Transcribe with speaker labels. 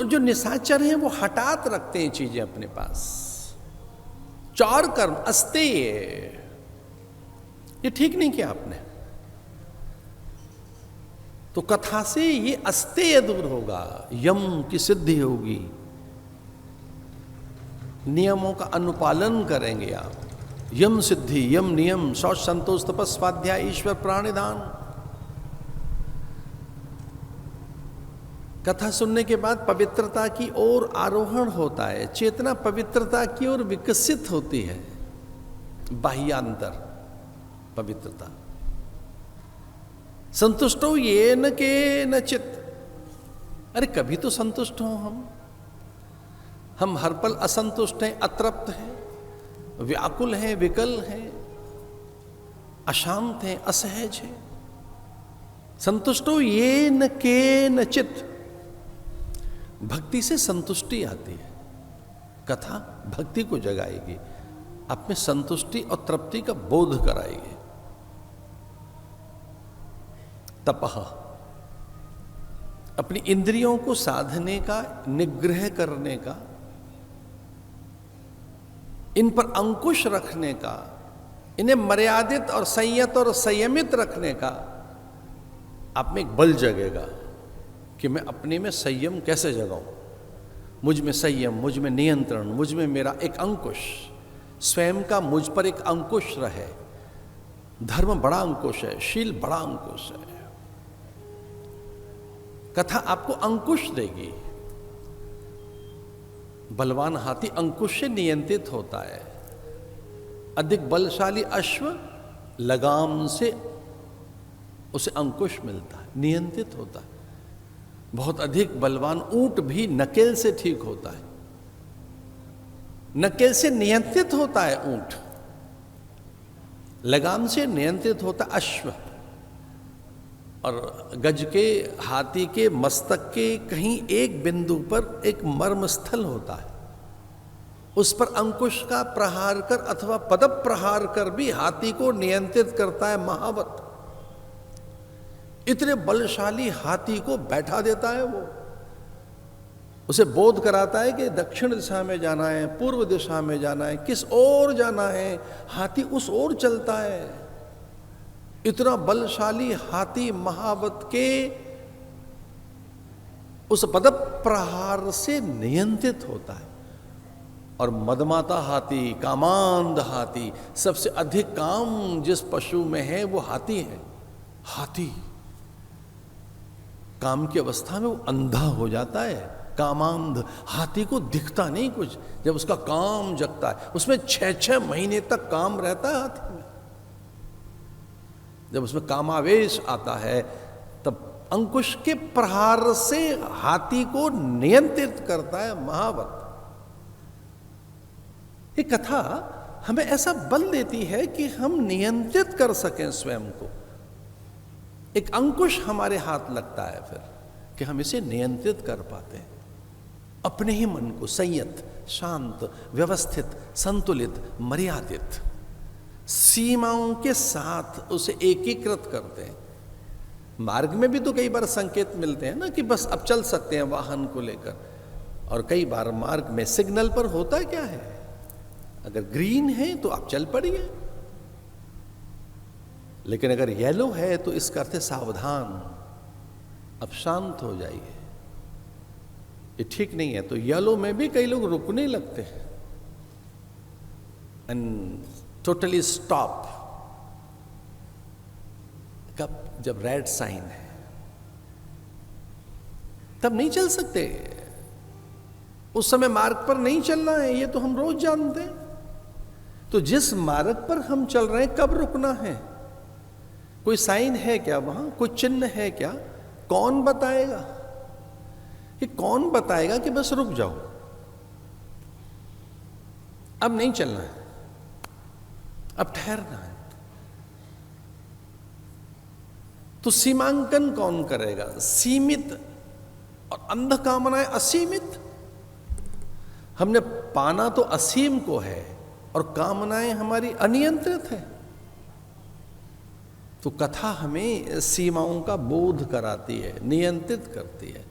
Speaker 1: जो निशाचर हैं वो हटात रखते हैं चीजें अपने पास। चार कर्म अस्तेय, ये ठीक नहीं किया आपने। तो कथा से ये अस्तेय दूर होगा, यम की सिद्धि होगी, नियमों का अनुपालन करेंगे आप। यम सिद्धि, यम नियम, शौच संतोष तपस स्वाध्याय ईश्वर प्राणिदान। कथा सुनने के बाद पवित्रता की ओर आरोहण होता है, चेतना पवित्रता की ओर विकसित होती है। बाह्यांतर पवित्रता। संतुष्टो येन केनचित्, अरे कभी तो संतुष्ट हो हम हर पल असंतुष्ट हैं, अतृप्त हैं, व्याकुल हैं, विकल हैं, अशांत हैं, असहज हैं। संतुष्टो येन केनचित्, भक्ति से संतुष्टि आती है। कथा भक्ति को जगाएगी, आप में संतुष्टि और तृप्ति का बोध कराएगी। तपः, अपनी इंद्रियों को साधने का, निग्रह करने का, इन पर अंकुश रखने का, इन्हें मर्यादित और संयत और संयमित रखने का आप में एक बल जगेगा कि मैं अपने में संयम कैसे जगाऊं। मुझ में संयम, मुझ में नियंत्रण, मुझ में मेरा एक अंकुश, स्वयं का मुझ पर एक अंकुश रहे। धर्म बड़ा अंकुश है, शील बड़ा अंकुश है। कथा आपको अंकुश देगी। बलवान हाथी अंकुश से नियंत्रित होता है। अधिक बलशाली अश्व लगाम से उसे अंकुश मिलता है, नियंत्रित होता है। बहुत अधिक बलवान ऊंट भी नकेल से ठीक होता है, नकेल से नियंत्रित होता है ऊंट, लगाम से नियंत्रित होता अश्व। और गज के, हाथी के मस्तक के कहीं एक बिंदु पर एक मर्म स्थल होता है, उस पर अंकुश का प्रहार कर अथवा पद प्रहार कर भी हाथी को नियंत्रित करता है महावत। इतने बलशाली हाथी को बैठा देता है वो, उसे बोध कराता है कि दक्षिण दिशा में जाना है, पूर्व दिशा में जाना है, किस ओर जाना है, हाथी उस ओर चलता है। इतना बलशाली हाथी महावत के उस पद प्रहार से नियंत्रित होता है। और मदमाता हाथी, कामांध हाथी, सबसे अधिक काम जिस पशु में है वो हाथी है। हाथी काम की अवस्था में वो अंधा हो जाता है, कामांध। हाथी को दिखता नहीं कुछ, जब उसका काम जगता है, उसमें 6-6 महीने तक काम रहता है हाथी में। जब उसमें कामावेश आता है तब अंकुश के प्रहार से हाथी को नियंत्रित करता है महावत। ये कथा हमें ऐसा बल देती है कि हम नियंत्रित कर सकें स्वयं को। एक अंकुश हमारे हाथ लगता है फिर कि हम इसे नियंत्रित कर पाते हैं। अपने ही मन को संयत, शांत, व्यवस्थित, संतुलित, मर्यादित, सीमाओं के साथ उसे एकीकृत करते हैं। मार्ग में भी तो कई बार संकेत मिलते हैं ना कि बस अब चल सकते हैं वाहन को लेकर, और कई बार मार्ग में सिग्नल पर होता क्या है, अगर ग्रीन है तो आप चल पड़िए, लेकिन अगर येलो है तो इसका अर्थ है सावधान, अब शांत हो जाइए, ये ठीक नहीं है। तो येलो में भी कई लोग रुकने लगते हैं एंड टोटली स्टॉप। कब? जब रेड साइन है तब नहीं चल सकते, उस समय मार्ग पर नहीं चलना है, ये तो हम रोज जानते हैं। तो जिस मार्ग पर हम चल रहे हैं कब रुकना है? कोई साइन है क्या वहां? कोई चिन्ह है क्या? कौन बताएगा? कि कौन बताएगा कि बस रुक जाओ, अब नहीं चलना है, अब ठहरना है? तो सीमांकन कौन करेगा? सीमित और अंध कामनाएं असीमित। हमने पाना तो असीम को है और कामनाएं हमारी अनियंत्रित है। तो कथा हमें सीमाओं का बोध कराती है, नियंत्रित करती है।